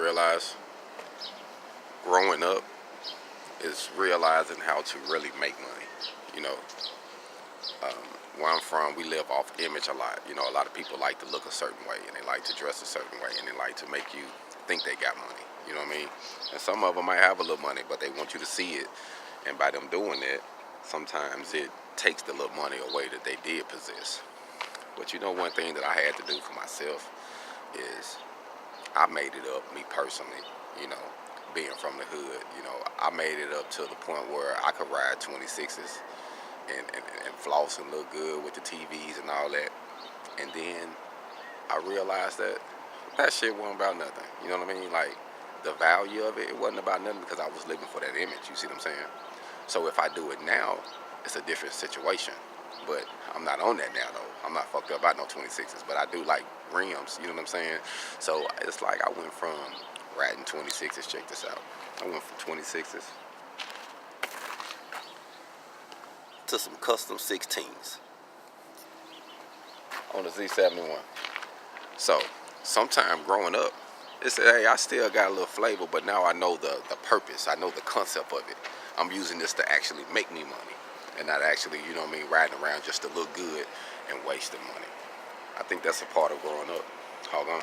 realize growing up is realizing how to really make money. You know, where I'm from, we live off image a lot. You know, a lot of people like to look a certain way, and they like to dress a certain way, and they like to make you think they got money. You know what I mean? And some of them might have a little money, but they want you to see it. And by them doing it, sometimes it takes the little money away that they did possess. But you know, one thing that I had to do for myself is I made it up, me personally, you know, being from the hood, you know, I made it up to the point where I could ride 26s and floss and look good with the TVs and all that. And then I realized that that shit wasn't about nothing. You know what I mean? Like, the value of it, it wasn't about nothing because I was living for that image. You see what I'm saying? So if I do it now, it's a different situation. But I'm not on that now, though. I'm not fucked up about no 26s, but I do like rims. You know what I'm saying? So it's like I went from riding 26s. Check this out. I went from 26s to some custom 16s on the Z71. So sometime growing up, it said, hey, I still got a little flavor, but now I know the purpose. I know the concept of it. I'm using this to actually make me money and not actually, you know what I mean, riding around just to look good and wasting money. I think that's a part of growing up. Hold on.